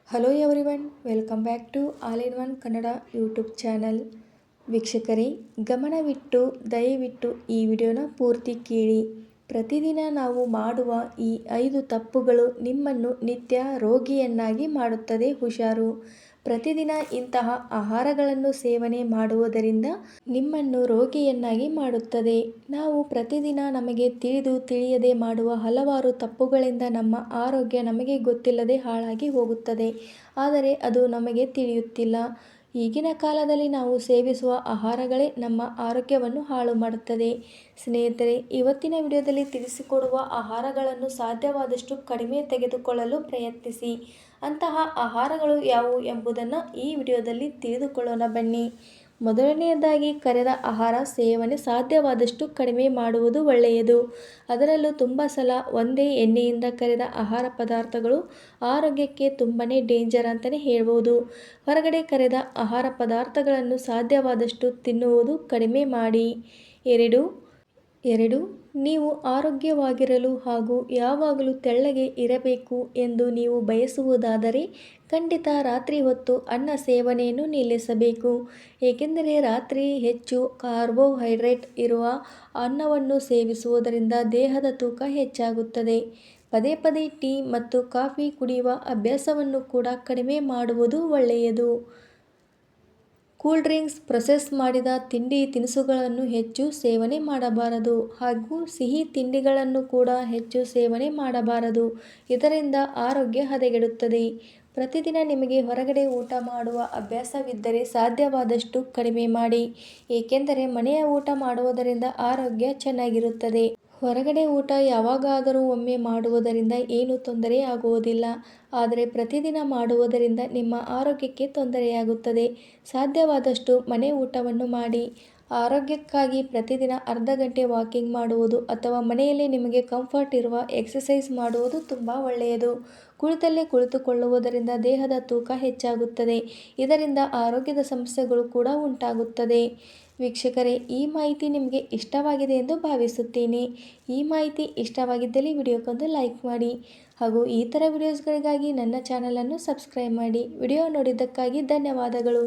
Hello everyone, welcome back to all in one Kannada YouTube channel. ವೀಕ್ಷಕರೇ, ಗಮನವಿಟ್ಟು ದಯವಿಟ್ಟು ಈ ವಿಡಿಯೋನ ಪೂರ್ತಿ ಕೇಳಿ. ಪ್ರತಿದಿನ ನಾವು ಮಾಡುವ ಈ 5 ತಪ್ಪುಗಳು ನಿಮ್ಮನ್ನು ನಿತ್ಯ ರೋಗಿಯನ್ನಾಗಿ ಮಾಡುತ್ತದೆ. ಹುಷಾರು. ಪ್ರತಿದಿನ ಇಂತಹ ಆಹಾರಗಳನ್ನು ಸೇವನೆ ಮಾಡುವುದರಿಂದ ನಿಮ್ಮನ್ನು ರೋಗಿಯನ್ನಾಗಿ ಮಾಡುತ್ತದೆ. ನಾವು ಪ್ರತಿದಿನ ನಮಗೆ ತಿಳಿಯದೆ ಮಾಡುವ ಹಲವಾರು ತಪ್ಪುಗಳಿಂದ ನಮ್ಮ ಆರೋಗ್ಯ ನಮಗೆ ಗೊತ್ತಿಲ್ಲದೆ ಹಾಳಾಗಿ ಹೋಗುತ್ತದೆ. ಆದರೆ ಅದು ನಮಗೆ ತಿಳಿಯುತ್ತಿಲ್ಲ. ಈಗಿನ ಕಾಲದಲ್ಲಿ ನಾವು ಸೇವಿಸುವ ಆಹಾರಗಳೇ ನಮ್ಮ ಆರೋಗ್ಯವನ್ನು ಹಾಳು ಮಾಡುತ್ತದೆ. ಸ್ನೇಹಿತರೆ, ಇವತ್ತಿನ ವಿಡಿಯೋದಲ್ಲಿ ತಿಳಿಸಿಕೊಡುವ ಆಹಾರಗಳನ್ನು ಸಾಧ್ಯವಾದಷ್ಟು ಕಡಿಮೆ ತೆಗೆದುಕೊಳ್ಳಲು ಪ್ರಯತ್ನಿಸಿ. ಅಂತಹ ಆಹಾರಗಳು ಯಾವುವು ಎಂಬುದನ್ನು ಈ ವಿಡಿಯೋದಲ್ಲಿ ತಿಳಿದುಕೊಳ್ಳೋಣ ಬನ್ನಿ. ಮೊದಲನೆಯದಾಗಿ, ಕರೆದ ಆಹಾರ ಸೇವನೆ ಸಾಧ್ಯವಾದಷ್ಟು ಕಡಿಮೆ ಮಾಡುವುದು ಒಳ್ಳೆಯದು. ಅದರಲ್ಲೂ ತುಂಬ ಸಲ ಒಂದೇ ಎಣ್ಣೆಯಿಂದ ಕರೆದ ಆಹಾರ ಪದಾರ್ಥಗಳು ಆರೋಗ್ಯಕ್ಕೆ ತುಂಬಾ ಡೇಂಜರ್ ಅಂತಲೇ ಹೇಳ್ಬೋದು. ಹೊರಗಡೆ ಕರೆದ ಆಹಾರ ಪದಾರ್ಥಗಳನ್ನು ಸಾಧ್ಯವಾದಷ್ಟು ತಿನ್ನುವುದು ಕಡಿಮೆ ಮಾಡಿ. ಎರಡು, ನೀವು ಆರೋಗ್ಯವಾಗಿರಲು ಹಾಗೂ ಯಾವಾಗಲೂ ತೆಳ್ಳಗೆ ಇರಬೇಕು ಎಂದು ನೀವು ಬಯಸುವುದಾದರೆ ಖಂಡಿತ ರಾತ್ರಿ ಹೊತ್ತು ಅನ್ನ ಸೇವನೆಯನ್ನು ನಿಲ್ಲಿಸಬೇಕು. ಏಕೆಂದರೆ ರಾತ್ರಿ ಹೆಚ್ಚು ಕಾರ್ಬೋಹೈಡ್ರೇಟ್ ಇರುವ ಅನ್ನವನ್ನು ಸೇವಿಸುವುದರಿಂದ ದೇಹದ ತೂಕ ಹೆಚ್ಚಾಗುತ್ತದೆ. ಪದೇ ಪದೇ ಟೀ ಮತ್ತು ಕಾಫಿ ಕುಡಿಯುವ ಅಭ್ಯಾಸವನ್ನು ಕೂಡ ಕಡಿಮೆ ಮಾಡುವುದು ಒಳ್ಳೆಯದು. ಕೂಲ್ ಡ್ರಿಂಕ್ಸ್, ಪ್ರೊಸೆಸ್ ಮಾಡಿದ ತಿಂಡಿ ತಿನಿಸುಗಳನ್ನು ಹೆಚ್ಚು ಸೇವನೆ ಮಾಡಬಾರದು ಹಾಗೂ ಸಿಹಿ ತಿಂಡಿಗಳನ್ನು ಕೂಡ ಹೆಚ್ಚು ಸೇವನೆ ಮಾಡಬಾರದು. ಇದರಿಂದ ಆರೋಗ್ಯ ಹದಗೆಡುತ್ತದೆ. ಪ್ರತಿದಿನ ನಿಮಗೆ ಹೊರಗಡೆ ಊಟ ಮಾಡುವ ಅಭ್ಯಾಸವಿದ್ದರೆ ಸಾಧ್ಯವಾದಷ್ಟು ಕಡಿಮೆ ಮಾಡಿ. ಏಕೆಂದರೆ ಮನೆಯ ಊಟ ಮಾಡುವುದರಿಂದ ಆರೋಗ್ಯ ಚೆನ್ನಾಗಿರುತ್ತದೆ. ಹೊರಗಡೆ ಊಟ ಯಾವಾಗಾದರೂ ಒಮ್ಮೆ ಮಾಡುವುದರಿಂದ ಏನು ತೊಂದರೆ ಆಗುವುದಿಲ್ಲ. ಆದರೆ ಪ್ರತಿದಿನ ಮಾಡುವುದರಿಂದ ನಿಮ್ಮ ಆರೋಗ್ಯಕ್ಕೆ ತೊಂದರೆಯಾಗುತ್ತದೆ. ಸಾಧ್ಯವಾದಷ್ಟು ಮನೆ ಊಟವನ್ನು ಮಾಡಿ. ಆರೋಗ್ಯಕ್ಕಾಗಿ ಪ್ರತಿದಿನ ಅರ್ಧ ಗಂಟೆ ವಾಕಿಂಗ್ ಮಾಡುವುದು ಅಥವಾ ಮನೆಯಲ್ಲಿ ನಿಮಗೆ ಕಂಫರ್ಟ್ ಇರುವ ಎಕ್ಸಸೈಸ್ ಮಾಡುವುದು ತುಂಬ ಒಳ್ಳೆಯದು. ಕುಳಿತಲ್ಲೇ ಕುಳಿತುಕೊಳ್ಳುವುದರಿಂದ ದೇಹದ ತೂಕ ಹೆಚ್ಚಾಗುತ್ತದೆ. ಇದರಿಂದ ಆರೋಗ್ಯದ ಸಮಸ್ಯೆಗಳು ಕೂಡ ಉಂಟಾಗುತ್ತದೆ. ವೀಕ್ಷಕರೇ, ಈ ಮಾಹಿತಿ ನಿಮಗೆ ಇಷ್ಟವಾಗಿದೆ ಎಂದು ಭಾವಿಸುತ್ತೇನೆ. ಈ ಮಾಹಿತಿ ಇಷ್ಟವಾಗಿದ್ದಲ್ಲಿ ವಿಡಿಯೋಕ್ಕೊಂದು ಲೈಕ್ ಮಾಡಿ ಹಾಗೂ ಈ ಥರ ವಿಡಿಯೋಸ್ಗಳಿಗಾಗಿ ನನ್ನ ಚಾನಲನ್ನು ಸಬ್ಸ್ಕ್ರೈಬ್ ಮಾಡಿ. ವಿಡಿಯೋ ನೋಡಿದ್ದಕ್ಕಾಗಿ ಧನ್ಯವಾದಗಳು.